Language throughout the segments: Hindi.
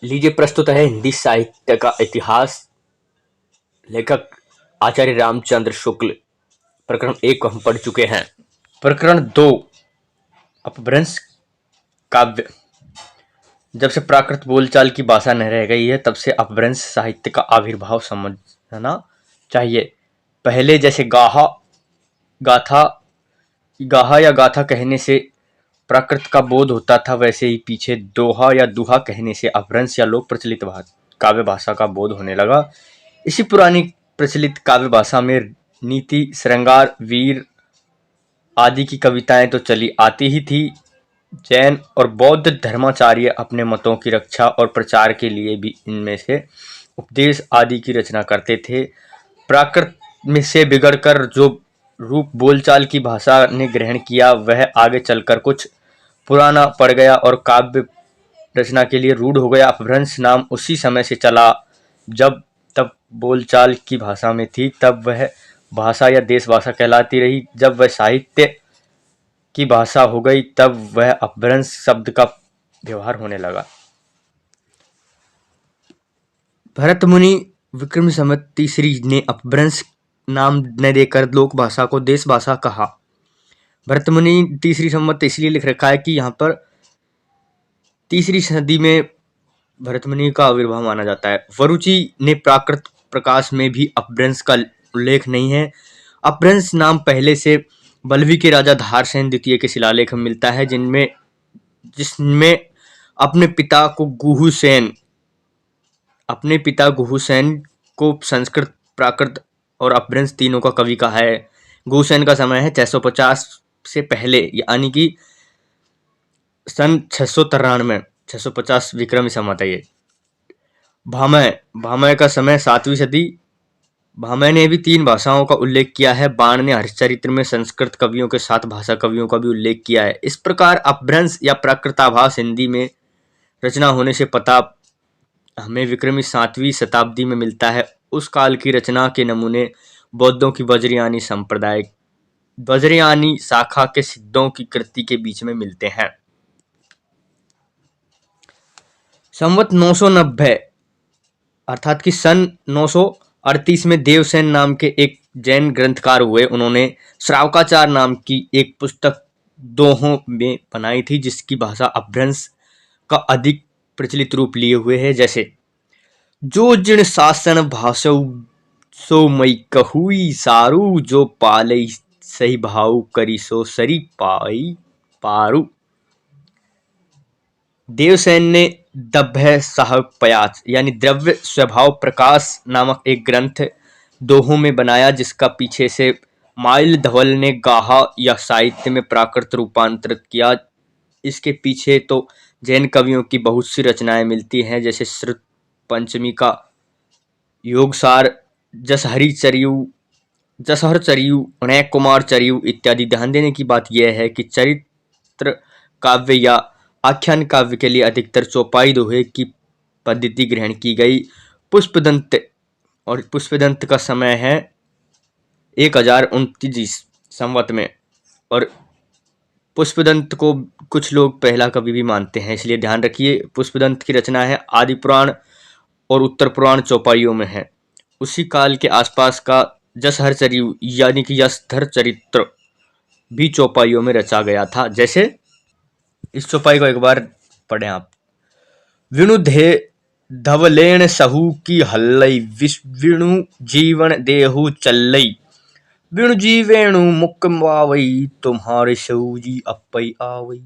लीजिए प्रस्तुत है हिंदी साहित्य का इतिहास। लेखक आचार्य रामचंद्र शुक्ल। प्रकरण 1 को हम पढ़ चुके हैं। प्रकरण 2 अपभ्रंश काव्य। जब से प्राकृत बोलचाल की भाषा न रह गई है तब से अपभ्रंश साहित्य का आविर्भाव समझना चाहिए। पहले जैसे गाहा या गाथा कहने से प्राकृत का बोध होता था, वैसे ही पीछे दोहा या दुहा कहने से अपभ्रंश या लोक प्रचलित काव्य भाषा का बोध होने लगा। इसी पुरानी प्रचलित काव्य भाषा में नीति, श्रृंगार, वीर आदि की कविताएं तो चली आती ही थी। जैन और बौद्ध धर्माचार्य अपने मतों की रक्षा और प्रचार के लिए भी इनमें से उपदेश आदि की रचना करते थे। प्राकृत में से बिगड़कर जो रूप बोलचाल की भाषा ने ग्रहण किया वह आगे चलकर कुछ पुराना पड़ गया और काव्य रचना के लिए रूढ़ हो गया। अपभ्रंश नाम उसी समय से चला जब तब बोलचाल की भाषा में थी, तब वह भाषा या देश भाषा कहलाती रही। जब वह साहित्य की भाषा हो गई तब वह अपभ्रंश शब्द का व्यवहार होने लगा। भरत मुनि विक्रम संवत तीसरी ने अपभ्रंश नाम न देकर लोक भाषा को देश भाषा कहा। भरत मुनि तीसरी संवत इसलिए लिख रखा है कि यहाँ पर तीसरी सदी में भरत मुनि का आविर्भाव माना जाता है। वरुचि ने प्राकृत प्रकाश में भी अपभ्रंश का उल्लेख नहीं है। अपभ्रंश नाम पहले से बल्लवी के राजा धारसेन द्वितीय के शिलालेख में मिलता है, जिसमें अपने पिता गुहुसेन को संस्कृत, प्राकृत और अपभ्रंश तीनों का कवि कहा है। गुहुसेन का समय है 650 से पहले, यानी कि सन 650 विक्रमी संवत है ये। भामय का समय 7वीं सदी। भामय ने भी 3 भाषाओं का उल्लेख किया है। बाण ने हरिश्चरित्र में संस्कृत कवियों के साथ भाषा कवियों का भी उल्लेख किया है। इस प्रकार अपभ्रंश या प्राकृताभास हिंदी में रचना होने से पता हमें विक्रमी 7वीं शताब्दी में मिलता है। उस काल की रचना के नमूने बौद्धों की वज्रयानी शाखा के सिद्धों की कृति के बीच में मिलते हैं। संवत 990 अर्थात कि सन 938 में देवसेन नाम के एक जैन ग्रंथकार हुए। उन्होंने श्रावकाचार नाम की एक पुस्तक दोहों में बनाई थी, जिसकी भाषा अपभ्रंश का अधिक प्रचलित रूप लिए हुए है। जैसे जो जिण शासन भाषौ सो मई कहुई सारू, जो पालई सही भाव करी सो सरी पाई पारू। देवसेन ने दभ्य साहब पयाच यानी द्रव्य स्वभाव प्रकाश नामक एक ग्रंथ दोहों में बनाया, जिसका पीछे से माइल धवल ने गाहा या साहित्य में प्राकृत रूपांतरित किया। इसके पीछे तो जैन कवियों की बहुत सी रचनाएं मिलती हैं, जैसे श्रुत पंचमी का योगसार, जसहर चरियु, अणय कुमार चरियु इत्यादि। ध्यान देने की बात यह है कि चरित्र काव्य या आख्यान काव्य के लिए अधिकतर चौपाई दोहे की पद्धति ग्रहण की गई। पुष्पदंत का समय है 1029 संवत में, और पुष्पदंत को कुछ लोग पहला कवि भी मानते हैं, इसलिए ध्यान रखिए। पुष्पदंत की रचना है आदि पुराण और उत्तर पुराण चौपाइयों में है। उसी काल के आसपास का जसहर चरियु यानी कि यशधर चरित्र भी चौपाइयों में रचा गया था। जैसे इस चौपाई को एक बार पढ़ें आप। विणु धवलेण सहू की हल्लई, विणु जीवन देहु चल्लई, विणु जीवेणु मुक्क आवई, तुम्हारे सहू जी अपई आवई।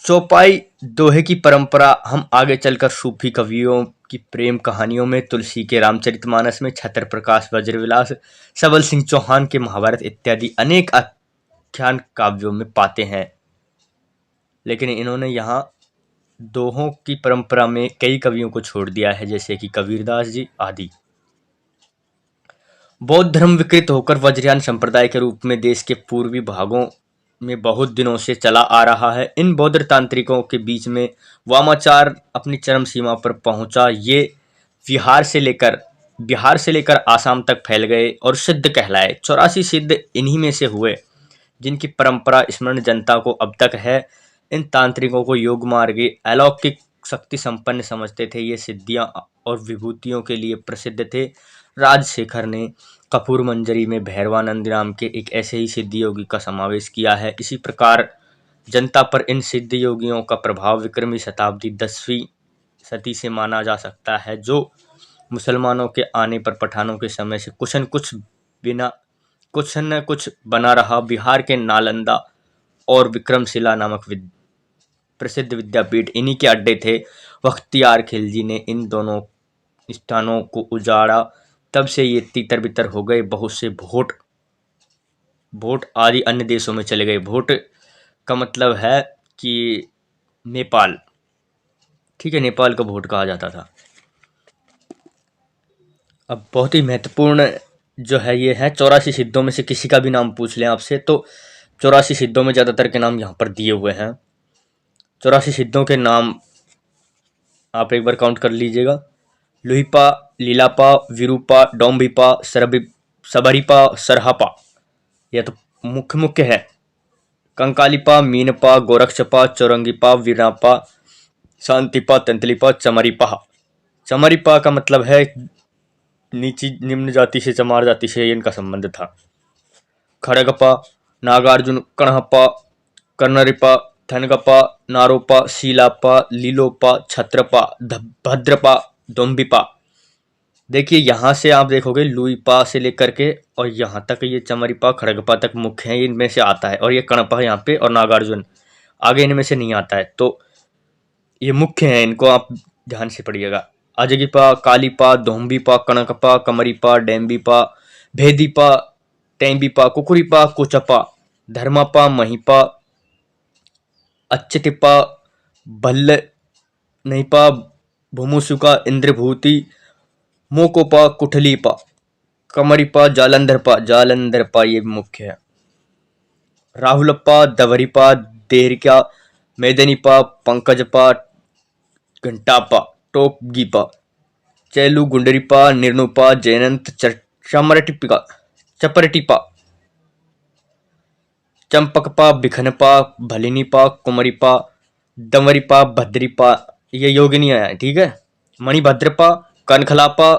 चौपाई दोहे की परंपरा हम आगे चलकर सूफी कवियों की प्रेम कहानियों में, तुलसी के रामचरितमानस में, छत्र प्रकाश वज्रविलास, सबल सिंह चौहान के महाभारत इत्यादि अनेक आख्यान काव्यों में पाते हैं। लेकिन इन्होंने यहाँ दोहों की परंपरा में कई कवियों को छोड़ दिया है, जैसे कि कबीरदास जी आदि। बौद्ध धर्म विकृत होकर वज्रयान संप्रदाय के रूप में देश के पूर्वी भागों में बहुत दिनों से चला आ रहा है। इन बौद्ध तांत्रिकों के बीच में वामाचार अपनी चरम सीमा पर पहुंचा। ये बिहार से लेकर आसाम तक फैल गए और सिद्ध कहलाए। 84 सिद्ध इन्हीं में से हुए, जिनकी परंपरा स्मरण जनता को अब तक है। इन तांत्रिकों को योग मार्गी, अलौकिक शक्ति संपन्न समझते थे। ये सिद्धियां और विभूतियों के लिए प्रसिद्ध थे। राजशेखर ने कपूर मंजरी में भैरवानंद नाम के एक ऐसे ही सिद्ध योगी का समावेश किया है। इसी प्रकार जनता पर इन सिद्ध योगियों का प्रभाव विक्रमी शताब्दी 10वीं सदी से माना जा सकता है, जो मुसलमानों के आने पर पठानों के समय से कुछ न कुछ बना रहा। बिहार के नालंदा और विक्रमशिला नामक प्रसिद्ध विद्यापीठ इन्हीं के अड्डे थे। बख्तियार खिलजी ने इन दोनों स्थानों को उजाड़ा, तब से ये तितर बितर हो गए। बहुत से भोट आदि अन्य देशों में चले गए। भोट का मतलब है कि नेपाल, ठीक है, नेपाल को भोट कहा जाता था। अब बहुत ही महत्वपूर्ण जो है ये है 84 सिद्धों में से किसी का भी नाम पूछ लें आपसे तो 84 सिद्धों में ज़्यादातर के नाम यहाँ पर दिए हुए हैं। 84 सिद्धों के नाम आप एक बार काउंट कर लीजिएगा। लुहिपा, लीलापा, विरूपा, डोम्बिपा, सबरीपा, सरहापा, यह तो मुख्य है। कंकालीपा, मीनपा, गोरक्षपा, चौरंगीपा, वीरापा, शांतिपा, तंतलीपा, चमरीपा। चमरीपा का मतलब है नीची निम्न जाति से, चमार जाति से इनका संबंध था। खड़गपा, नागार्जुन, कणहपा, कर्णरिपा, थनगपा, नारोपा, शीलापा, लीलोपा, छत्रपा, भद्रपा, दोम्बिपा। देखिए यहाँ से आप देखोगे लुईपा से लेकर के और यहाँ तक ये चमरीपा खड़गपा तक मुख्य है, इनमें से आता है। और ये कणपा यहाँ पे और नागार्जुन आगे इनमें से नहीं आता है, तो ये मुख्य है, इनको आप ध्यान से पढ़िएगा। अजगीपा, कालीपा, दोम्बीपा, कणकपा, कमरीपा, डेम्बीपा, भेदीपा, टेम्बीपा, कुकुरीपा, कुचपा, धर्मापा, महिपा, अच्छतिपा, भल्ल नहीपा, भूमुसुका, इंद्रभूति, मोकोपा, कुठलीपा, कमरीपा, जालंधरपा ये मुख्य है। राहुलप्पा, दवरीपा, देहरिका, मेदनीपा, पंकजपा, घंटापा, टोपगीपा, चैलू, गुंडरीपा, निर्नुपा, जयनंत, चपरटीपा, चंपकपा, बिखनपा, भलिनीपा, कुमरीपा, दंवरीपा, भद्रीपा, ये योगिनियाँ हैं, ठीक है। मणिभद्रपा, कनखलापा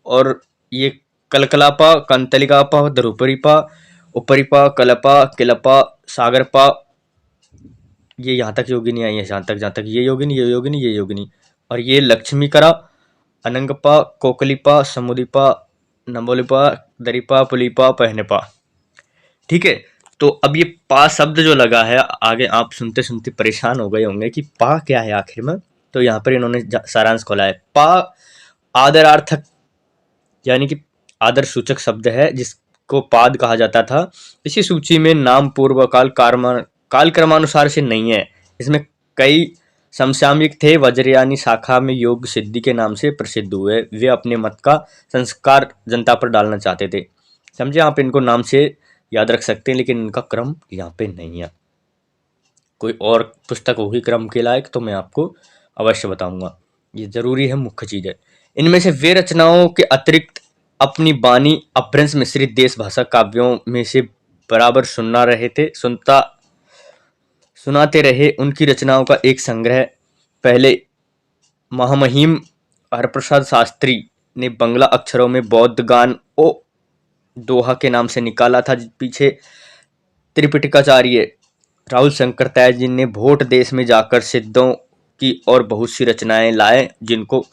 और ये कलकलापा, कंतलिकापा, द्रुपरीपा, उपरीपा, कलपा, किलपा, सागरपा, ये यहाँ तक योगिनी आई है। जहाँ तक ये योगिनी और ये लक्ष्मीकरा, अनंगपा, कोकलीपा, समुदीपा, नमोलिपा, दरीपा, पुलीपा, पहनेपा, ठीक है। तो अब ये पा शब्द जो लगा है, आगे आप सुनते सुनते परेशान हो गए होंगे कि पा क्या है आखिर में। तो यहाँ पर इन्होंने सारांश खोला है। पा आदरार्थक यानी कि आदर सूचक शब्द है, जिसको पाद कहा जाता था। इसी सूची में नाम पूर्व काल क्रमानुसार से नहीं है। इसमें कई समसामयिक थे। वज्रयानी शाखा में योग सिद्धि के नाम से प्रसिद्ध हुए। वे अपने मत का संस्कार जनता पर डालना चाहते थे। समझे, आप इनको नाम से याद रख सकते हैं, लेकिन इनका क्रम यहाँ पे नहीं है। कोई और पुस्तक होगी क्रम के लायक तो मैं आपको अवश्य बताऊंगा, ये जरूरी है, मुख्य चीज है। इनमें से वे रचनाओं के अतिरिक्त अपनी बानी अपभ्रंश मिश्रित देश भाषा काव्यों में से बराबर सुनाते रहे। उनकी रचनाओं का एक संग्रह पहले महामहिम हरप्रसाद शास्त्री ने बंगला अक्षरों में बौद्ध गान ओ दोहा के नाम से निकाला था। पीछे त्रिपिटकाचार्य राहुल शंकर त्याजी ने भोट देश में जाकर सिद्धों की और बहुत सी रचनाएं लाए, जिनको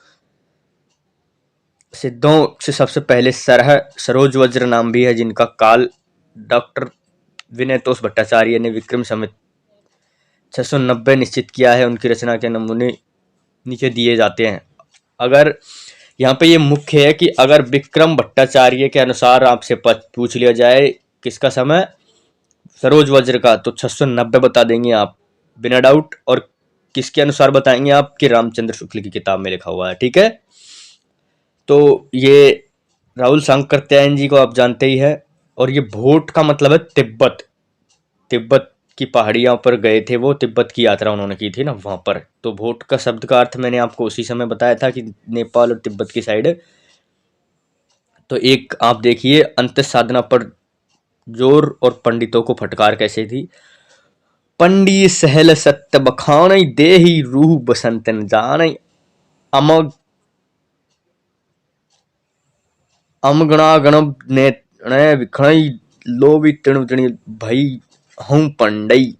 सिद्धों से सबसे पहले सरोज वज्र नाम भी है, जिनका काल डॉक्टर विनयतोष भट्टाचार्य ने विक्रम संवत 690 निश्चित किया है। उनकी रचना के नमूने नीचे दिए जाते हैं। अगर यहाँ पे ये मुख्य है कि अगर विक्रम भट्टाचार्य के अनुसार आपसे पूछ लिया जाए किसका समय, सरोज वज्र का, तो 690 बता देंगे आप बिना डाउट। और किसके अनुसार बताएंगे आप कि रामचंद्र शुक्ल की किताब में लिखा हुआ है, ठीक है। तो ये राहुल सांकृत्यायन जी को आप जानते ही है। और ये भोट का मतलब है तिब्बत की पहाड़ियों पर गए थे वो, तिब्बत की यात्रा उन्होंने की थी ना वहां पर। तो भोट का शब्द का अर्थ मैंने आपको उसी समय बताया था कि नेपाल और तिब्बत की साइड। तो एक आप देखिए अंत साधना पर जोर और पंडितों को फटकार कैसे थी। पंडी सहल सत्य बखान देही रूह बसंतन जान अमग अमगणागण ने विखणई लोभी तिणुतणी भई हूं पंडई।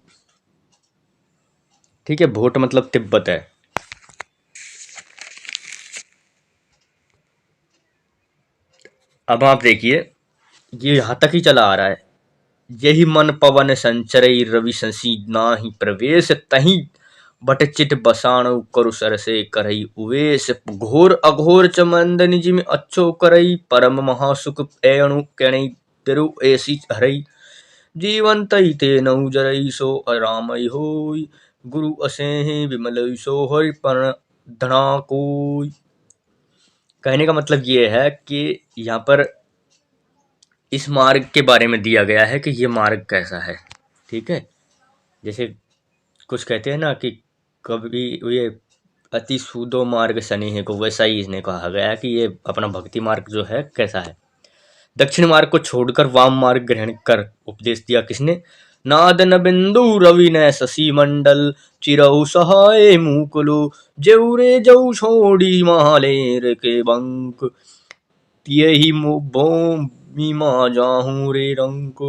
ठीक है, भोट मतलब तिब्बत है। अब आप देखिए, ये यहां तक ही चला आ रहा है। यही मन पवन संचरई रवि शशि नाही प्रवेश तही बट चित बसाणु करु सर से करई उवेश घोर अघोर चमंद निज में अच्छो करई परम महासुख एणु कणई तिरु ऐसी हरई जीवन तई ते नौ जरई सो रामई होई गुरु असेहि विमल सो हरि पर धना कोई। कहने का मतलब ये है कि यहाँ पर इस मार्ग के बारे में दिया गया है कि ये मार्ग कैसा है। ठीक है, जैसे कुछ कहते हैं ना कि कभी ये अति सूदो मार्ग सनेह को, वैसा ही इसने कहा गया है कि ये अपना भक्ति मार्ग जो है कैसा है। दक्षिण मार्ग को छोड़कर वाम मार्ग ग्रहण कर उपदेश दिया किसने? नाद न बिंदु रवि न शशि मंडल चिरहु सहाय मुकुलु जेऊ रे जऊ छोड़ी महालेर के बंक यही मीमा जाहूं रे रंक।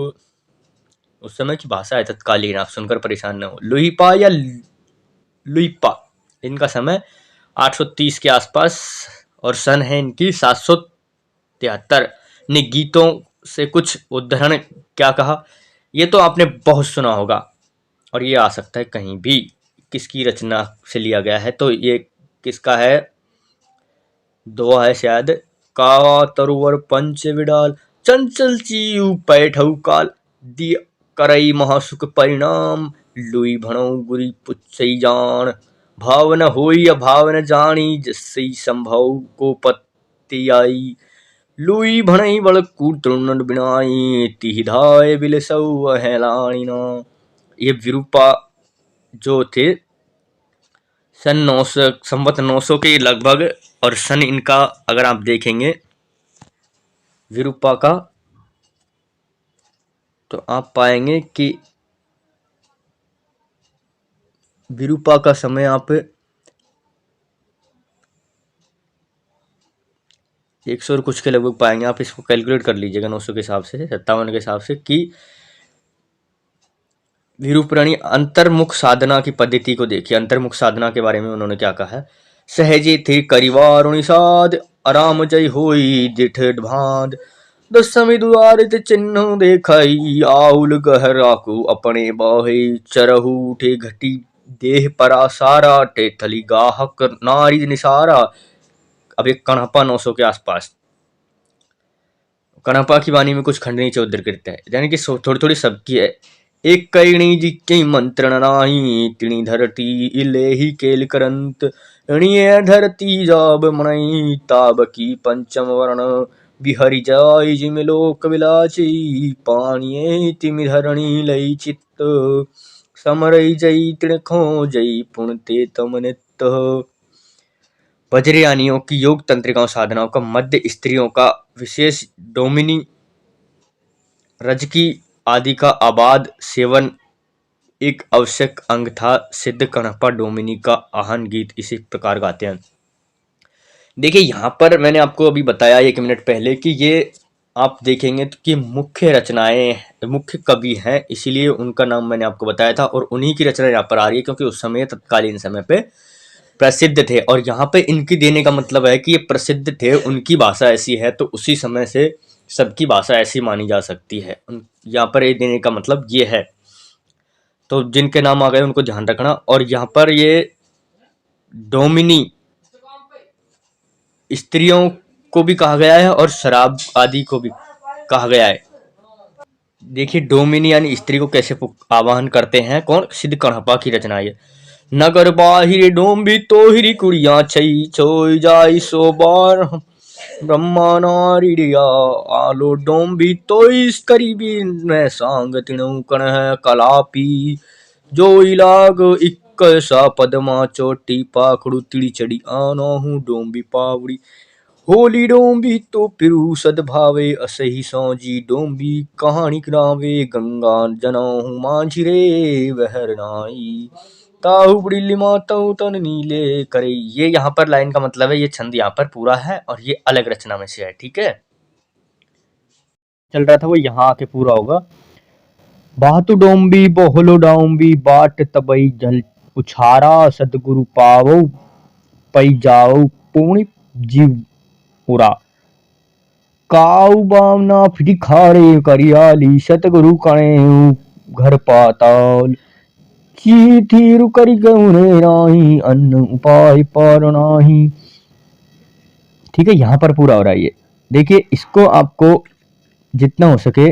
उस समय की भाषा है तत्कालीन, आप सुनकर परेशान न हो। लुहिपा या लुइपा, इनका समय 830 के आसपास और सन है इनकी 773 ने गीतों से कुछ उदाहरण क्या कहा, ये तो आपने बहुत सुना होगा और ये आ सकता है कहीं भी किसकी रचना से लिया गया है। तो ये किसका है? दोहा है शायद। कावा तरुवर पंच विडाल चंचल चीयू पैठऊ काल दी करई महासुख परिणाम लुई भणो गुरी पुच्छई जान भावन होई अभावन जानी जसई संभव को पत्ती आई लुई भणई बड़ कूट तृण बिनाई तिहि धाय बिलसऊ हेलाणिना। ये विरूपा जो थे सन 900 संवत 900 के लगभग, और सन इनका अगर आप देखेंगे विरूपा का तो आप पाएंगे कि विरूपा का समय आप 100 और कुछ के लगभग पाएंगे। आप इसको कैलकुलेट कर लीजिएगा 900 के हिसाब से, 57 के हिसाब से, कि विरूपणी अंतर्मुख साधना की पद्धति को देखिए। अंतर्मुख साधना के बारे में उन्होंने क्या कहा है? सहजे थे करिवारुणि साध आराम जय होई दिठ भांद दसमी दुआरित चिन्ह देखई आउल गहरा को अपने बाहे चरहू उठे घटी देह परा सारा टे थली गाहक नारी निसारा। अब एक कणपा 900 के आसपास, कणपा की वाणी में कुछ खंड नीचे उद्धर करते हैं, यानी कि थोड़ी थोड़ी सबकी है। एक कईणी जी के मंत्रण नाही तिणी धरती इले ही केल करंत णिये धरती जाब मणई ताब की पंचम वर्ण बिहरि जाय जिम लोक विलाची पानिये तिमि धरणी लई चित्त समरई जई तिणखो जई पुणते तमनित। वज्रयानियों की योग तंत्रिकाओं साधनाओं का मध्य स्त्रियों का विशेष डोमिनी रजकी आदि का आबाद सेवन एक आवश्यक अंग था। सिद्ध कणपा डोमिनी का आहन गीत इसी प्रकार गाते हैं। देखिए यहाँ पर मैंने आपको अभी बताया 1 मिनट पहले कि ये आप देखेंगे तो कि मुख्य रचनाएं, मुख्य कवि हैं, इसीलिए उनका नाम मैंने आपको बताया था और उन्हीं की रचना यहाँ पर आ रही है क्योंकि उस समय तत्कालीन समय पे प्रसिद्ध थे। और यहाँ पे इनकी देने का मतलब है कि ये प्रसिद्ध थे, उनकी भाषा ऐसी है तो उसी समय से सबकी भाषा ऐसी मानी जा सकती है। यहाँ पर ये देने का मतलब ये है। तो जिनके नाम आ गए उनको ध्यान रखना। और यहाँ पर ये डोमिनी स्त्रियों को भी कहा गया है और शराब आदि को भी कहा गया है। देखिए डोमिनी यानी स्त्री को कैसे आवाहन करते हैं, कौन? सिद्ध कणपा की रचना है। नगर बाहिर डोम्बी तोहिरी कुड़िया छई छोई जाई सो बार ब्रह्मा नारिया आलो डोम्बी तोइस करीबी में सांग तिणु कण है कलापी जो इलाग इक्क सा पदमा चोटी पाखड़ू तिड़ी चढ़ी आनो हूँ डोम्बी पावड़ी होली डोंबी तो पिरु सद्भावे असही सौजी डोंबी कहानी करावे गंगा जनाहू माझी रे बहर नाई ताहू बड़ी माताऊ तन नीले करे। ये यहाँ पर लाइन का मतलब है, ये छंद यहाँ पर पूरा है और ये अलग रचना में से है, ठीक है। चल रहा था वो यहाँ आके पूरा होगा। बातु डोंबी बोहलो डाउंबी बाट तबई जल उछारा सतगुरु पावो पई जाओ पूर्ण जीव पूरा काऊ बामना फिटी खारे करियाली सतगुरु कणे घर पाताल की थी करी गौने राही अन्न उपाय पार नाही। ठीक है, यहाँ पर पूरा हो रहा है ये। देखिए, इसको आपको जितना हो सके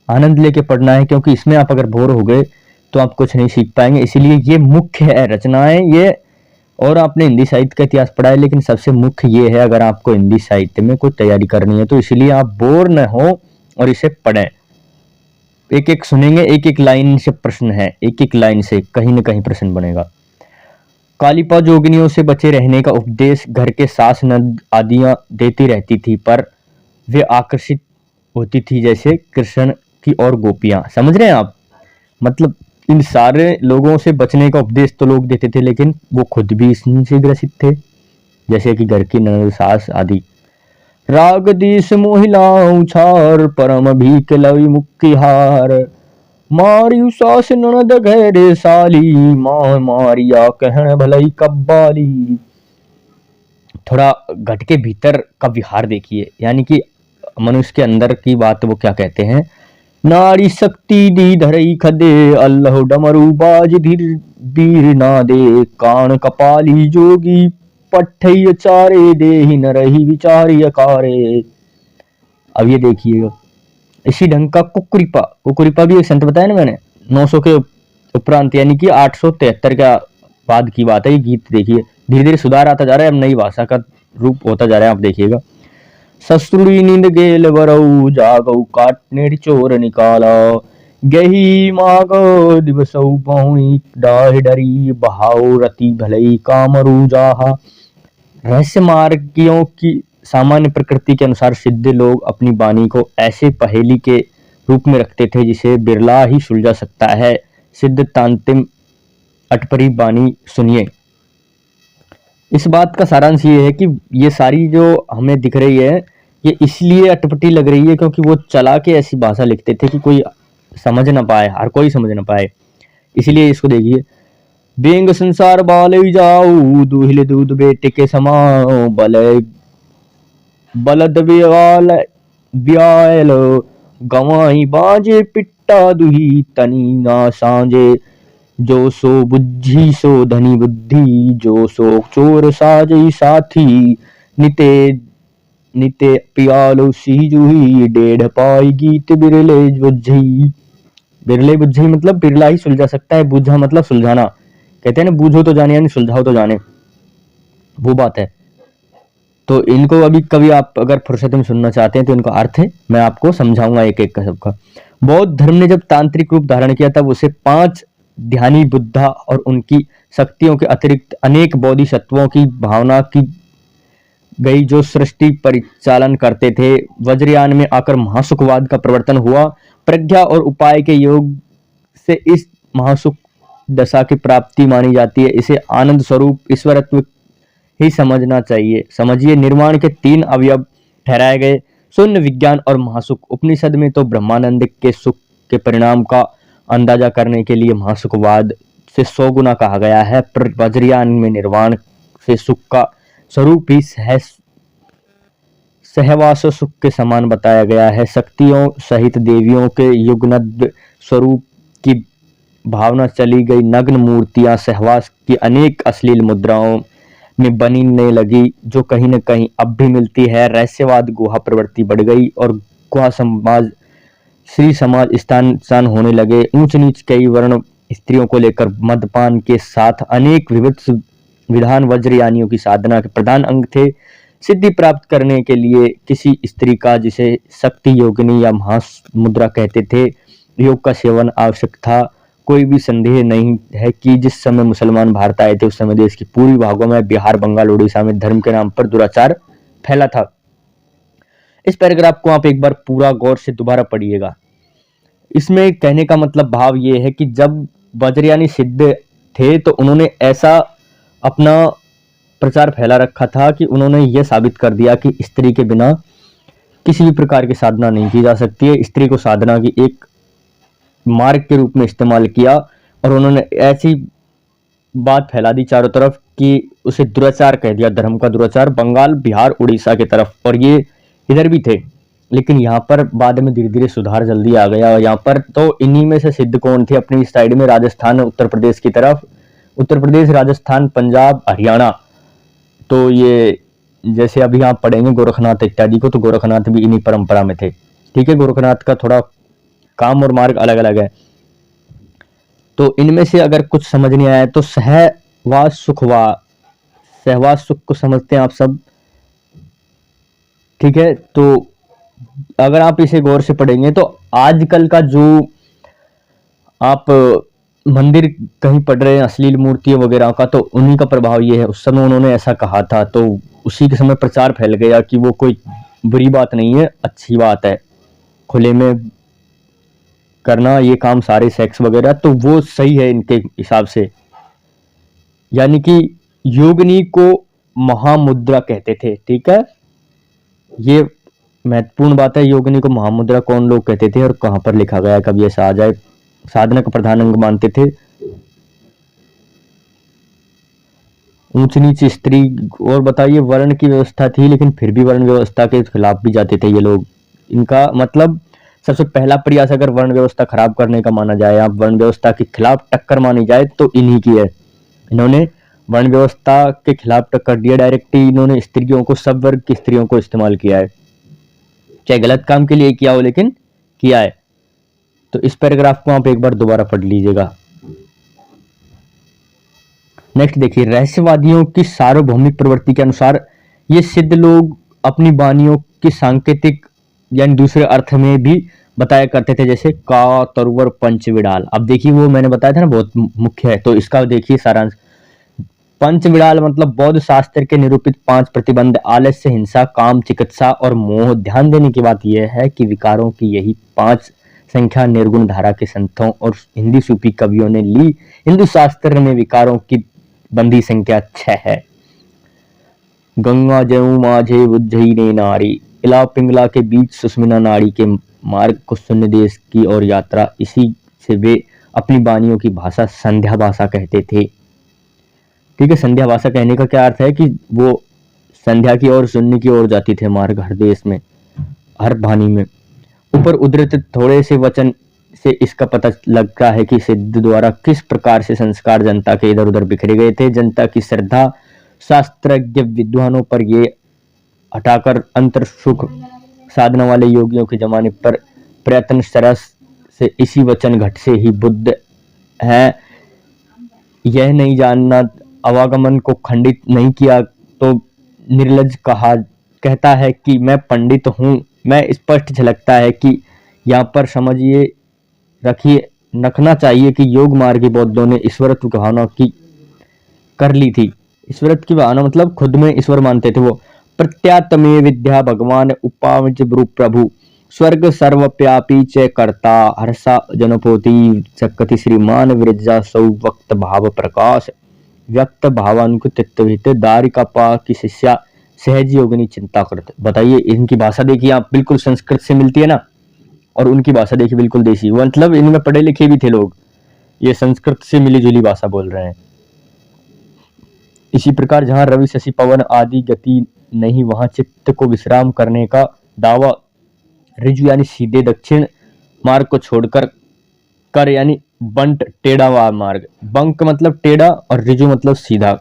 आनंद लेके पढ़ना है, क्योंकि इसमें आप अगर बोर हो गए तो आप कुछ नहीं सीख पाएंगे। इसीलिए ये मुख्य है रचनाएं ये। और आपने हिंदी साहित्य का इतिहास पढ़ा है, लेकिन सबसे मुख्य ये है अगर आपको हिंदी साहित्य में कोई तैयारी करनी है तो, इसलिए आप बोर न हो और इसे पढ़ें। एक एक सुनेंगे, एक एक लाइन से प्रश्न है, एक एक लाइन से कहीं न कहीं प्रश्न बनेगा। कालिपा जोगिनियों से बचे रहने का उपदेश घर के सास नंद आदियां देती रहती थी, पर वे आकर्षित होती थी जैसे कृष्ण की और गोपियां। समझ रहे हैं आप? मतलब इन सारे लोगों से बचने का उपदेश तो लोग देते थे, लेकिन वो खुद भी इससे ग्रसित थे, जैसे कि घर की ननद सास आदि। राग दिस मोहिलाऊं छार परम भीख लवी मुक्की हार मारियु सास ननद गहरे साली मां मारिया कहन भलई कब्बाली। थोड़ा घट के भीतर का विहार देखिए, यानी कि मनुष्य के अंदर की बात वो क्या कहते हैं। नारी शक्ति दी धरई खदे अल्लाह डमरू बाज धीर बीर ना दे कान कपाली जोगी पठ्ठई चारे दे ही न रही विचारी अकारे। अब ये देखिएगा, इसी ढंग का कुकुरिपा, कुकुरिपा भी एक संत बताया ना मैंने, 900 के उपरांत, यानी कि 873 का बाद की बात है। ये गीत देखिए, धीरे धीरे सुधार आता जा रहा है, अब नई भाषा का रूप होता जा रहा है, आप देखिएगा। ससुरी नींद गेल वरऊ जागऊ काटने चोर निकाला गही मागो दिवसऊ पहुनी डाह डरी बहाओ रति भलई कामरू जाहा। रहस्य मार्गियों की सामान्य प्रकृति के अनुसार सिद्ध लोग अपनी वाणी को ऐसे पहेली के रूप में रखते थे जिसे बिरला ही सुलझा सकता है। सिद्ध तांतिम अटपरी वाणी सुनिए। इस बात का सारांश ये है कि ये सारी जो हमें दिख रही है ये इसलिए अटपटी लग रही है क्योंकि वो चला के ऐसी भाषा लिखते थे कि कोई समझ ना पाए, हर कोई समझ ना पाए। इसलिए इसको देखिए। बेंग संसार बाले जाऊ दूहिले दूध बेटे के समाओ बल बलद ब्याल गवाई बाजे पिट्टा दुही तनी ना सांजे जो सो बुद्धि सो धनी बुद्धि जो सो चोर साजई साथी निते निते पियालो सी जूही डेढ़ पाई गीत बिरले बुझी। बिरले बुझी मतलब बिरला ही सुलझा सकता है, बुझा मतलब सुलझाना। कहते हैं ना, बूझो तो जाने यानी सुलझाओ तो जाने, वो बात है। तो इनको अभी कभी आप अगर फुर्सत में सुनना चाहते हैं तो इनका अर्थ है मैं आपको समझाऊंगा एक एक का सबका। बौद्ध धर्म ने जब तांत्रिक रूप धारण किया तब उसे 5 ध्यानी बुद्धा और उनकी शक्तियों के अतिरिक्त अनेक बोधिसत्वों की भावना की गई जो सृष्टि परिचालन करते थे। वज्रयान में आकर महासुखवाद का प्रवर्तन हुआ। प्रज्ञा और उपाय के योग से इस महासुख दशा की प्राप्ति मानी जाती है। इसे आनंद स्वरूप ईश्वरत्व ही समझना चाहिए। समझिए, निर्वाण के 3 अवयव ठहराए गए, शून्य, विज्ञान और महासुख। उपनिषद में तो ब्रह्मानंद के सुख के परिणाम का अंदाजा करने के लिए महासुखवाद से 100 गुना कहा गया है, पर वज्रयान में निर्वाण से सुख का स्वरूप ही सहवास सुख के समान बताया गया है। शक्तियों सहित देवियों के युगनद स्वरूप की भावना चली गई। नग्न मूर्तियां सहवास की अनेक अश्लील मुद्राओं में बनने लगी जो कहीं न कहीं अब भी मिलती है। रहस्यवाद गुहा प्रवृत्ति बढ़ गई और गुहा समाज श्री समाज स्थान होने लगे। ऊंच नीच कई वर्ण स्त्रियों को लेकर मदपान के साथ अनेक विविध विधान वज्रयानियों की साधना के प्रधान अंग थे। सिद्धि प्राप्त करने के लिए किसी स्त्री का, जिसे शक्ति योगिनी या महामुद्रा कहते थे, योग का सेवन आवश्यक था। कोई भी संदेह नहीं है कि जिस समय मुसलमान भारत आए थे उस समय देश के पूर्वी भागों में, बिहार, बंगाल, उड़ीसा में धर्म के नाम पर दुराचार फैला था। इस पैराग्राफ को आप एक बार पूरा गौर से दोबारा पढ़िएगा। इसमें कहने का मतलब भाव ये है कि जब वज्रयानी सिद्ध थे तो उन्होंने ऐसा अपना प्रचार फैला रखा था कि उन्होंने यह साबित कर दिया कि स्त्री के बिना किसी भी प्रकार की साधना नहीं की जा सकती है। स्त्री को साधना की एक मार्ग के रूप में इस्तेमाल किया और उन्होंने ऐसी बात फैला दी चारों तरफ कि उसे दुराचार कह दिया, धर्म का दुराचार, बंगाल, बिहार, उड़ीसा की तरफ। और ये इधर भी थे, लेकिन यहाँ पर बाद में धीरे धीरे सुधार जल्दी आ गया। और यहाँ पर तो इन्हीं में से सिद्ध कौन थे अपनी साइड में, राजस्थान, उत्तर प्रदेश की तरफ, उत्तर प्रदेश, राजस्थान, पंजाब, हरियाणा। तो ये जैसे अभी आप पढ़ेंगे गोरखनाथ इत्यादि को, तो गोरखनाथ भी इन्हीं परंपरा में थे। ठीक है, गोरखनाथ का थोड़ा काम और मार्ग अलग अलग है। तो इनमें से अगर कुछ समझ नहीं आया तो सहवास सुख को समझते हैं आप सब। ठीक है, तो अगर आप इसे गौर से पढ़ेंगे तो आजकल का जो आप मंदिर कहीं पढ़ रहे हैं अश्लील मूर्तियों वगैरह का, तो उन्हीं का प्रभाव ये है। उस समय उन्होंने ऐसा कहा था, तो उसी के समय प्रचार फैल गया कि वो कोई बुरी बात नहीं है, अच्छी बात है खुले में करना ये काम, सारे सेक्स वगैरह, तो वो सही है इनके हिसाब से। यानी कि योगिनी को महामुद्रा कहते थे। ठीक है, ये महत्वपूर्ण बात है। योगिनी को महामुद्रा कौन लोग कहते थे और कहां पर लिखा गया, कभी ऐसा आ जाए। साधना का प्रधान अंग मानते थे। ऊंच नीच स्त्री, और बताइए वर्ण की व्यवस्था थी, लेकिन फिर भी वर्ण व्यवस्था के खिलाफ भी जाते थे ये लोग। इनका मतलब सबसे पहला प्रयास अगर वर्ण व्यवस्था खराब करने का माना जाए, आप वर्ण व्यवस्था के खिलाफ टक्कर मानी जाए, तो इन्हीं की है। इन्होंने वर्ण व्यवस्था के खिलाफ टक्कर दिया डायरेक्ट ही। इन्होंने स्त्रियों को, सब वर्ग की स्त्रियों को इस्तेमाल किया है, चाहे गलत काम के लिए किया हो, लेकिन किया है। तो इस पैराग्राफ को आप एक बार दोबारा पढ़ लीजिएगा। नेक्स्ट देखिए, रहस्यवादियों की सार्वभौमिक प्रवृत्ति के अनुसार ये सिद्ध लोग अपनी वाणियों की सांकेतिक यानी दूसरे अर्थ में भी बताया करते थे, जैसे का, तरुवर, पंच विडाल। अब देखिए वो मैंने बताया था ना बहुत मुख्य है, तो इसका देखिए सारांश। पंच विडाल मतलब बौद्ध शास्त्र के निरूपित 5 प्रतिबंध, आलस्य, हिंसा, काम, चिकित्सा और मोह। ध्यान देने की बात यह है कि विकारों की यही 5 संख्या निर्गुण धारा के संतों और हिंदी सूफी कवियों ने ली। हिंदू शास्त्र में विकारों की बंदी संख्या 6 है। गंगा जयु माझे बुद्धि ने नारी, इला पिंगला के बीच सुस्मिना नाड़ी के मार्ग को शून्य देश की ओर यात्रा। इसी से वे अपनी वाणियों की भाषा संध्या भाषा कहते थे। ठीक है, संध्या भाषा कहने का क्या अर्थ है कि वो संध्या की ओर, शून्य की ओर जाती थे मार्ग, हर देश में, हर वाणी में। ऊपर उद्धृत थोड़े से वचन से इसका पता लगता है कि सिद्ध द्वारा किस प्रकार से संस्कार जनता के इधर उधर बिखरे गए थे। जनता की श्रद्धा शास्त्रज्ञ विद्वानों पर ये हटाकर अंतर सुख साधना वाले योगियों के जमाने पर प्रयत्न सरस से इसी वचन घट से ही बुद्ध है। यह नहीं जानना, आवागमन को खंडित नहीं किया तो निर्लज कहता है कि मैं पंडित हूँ। मैं स्पष्ट झलकता है कि यहाँ पर समझिए रखिए, रखना चाहिए कि योग मार्गी बौद्धों ने ईश्वरत्व की भावना की कर ली थी। ईश्वरत्व की भावना मतलब खुद में ईश्वर मानते थे वो। प्रत्यात्मे विद्या भगवान उपावच प्रभु, स्वर्ग सर्वव्यापी च कर्ता, हर्षा जनपोति चकति श्रीमान विरजा सौ वक्त भाव प्रकाश, व्यक्त भावानुकृत दारिकापा की शिष्या सहज योगिनी चिंता करते। बताइए इनकी भाषा देखिए आप, बिल्कुल संस्कृत से मिलती है ना, और उनकी भाषा देखिए बिल्कुल देसी। मतलब इनमें पढ़े लिखे भी थे लोग, ये संस्कृत से मिली जुली भाषा बोल रहे हैं। इसी प्रकार जहां रवि शशि पवन आदि गति नहीं, वहां चित्त को विश्राम करने का दावा ऋजु यानी सीधे दक्षिण मार्ग को छोड़कर कर यानी बंट टेढ़ा हुआ मार्ग, बंक मतलब टेढ़ा और ऋजु मतलब सीधा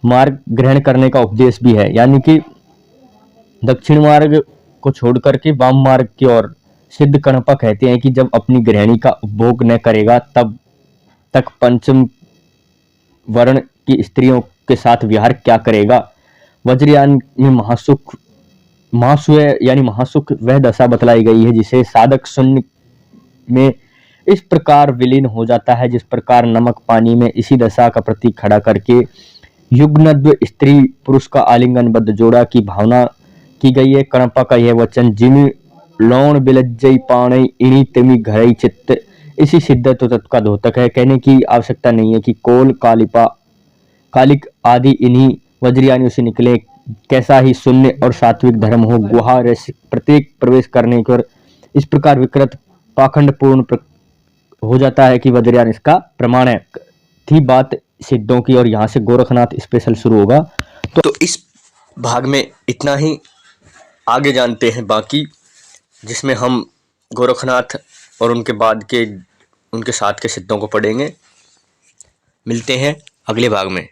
मार्ग ग्रहण करने का उपदेश भी है। यानी कि दक्षिण मार्ग को छोड़कर के वाम मार्ग की ओर। सिद्ध कणपा कहते हैं कि जब अपनी गृहिणी का उपभोग न करेगा तब तक पंचम वर्ण की स्त्रियों के साथ विहार क्या करेगा। वज्रयान में महासुख वह दशा बतलाई गई है जिसे साधक शून्य में इस प्रकार विलीन हो जाता है जिस प्रकार नमक पानी में। इसी दशा का प्रतीक खड़ा करके युग्नद्व स्त्री पुरुष का आलिंगनबद्ध जोड़ा की भावना की गई है। कणप्पा का यह वचन जिमी लौण बिलज्जई पाणई इणी तिमी घरई चित्त इसी शिद्दत तत्व का द्योतक है। कहने की आवश्यकता नहीं है कि कोल कालिपा कालिक आदि इन्हीं वज्रयानियों से निकले। कैसा ही शून्य और सात्विक धर्म हो, गुहा प्रत्येक प्रवेश करने पर इस प्रकार विकृत पाखंडपूर्ण हो जाता है कि वज्रयान इसका प्रमाण है। थी बात सिद्धों की और यहाँ से गोरखनाथ स्पेशल शुरू होगा। तो इस भाग में इतना ही, आगे जानते हैं बाकी, जिसमें हम गोरखनाथ और उनके बाद के उनके साथ के सिद्धों को पढ़ेंगे। मिलते हैं अगले भाग में।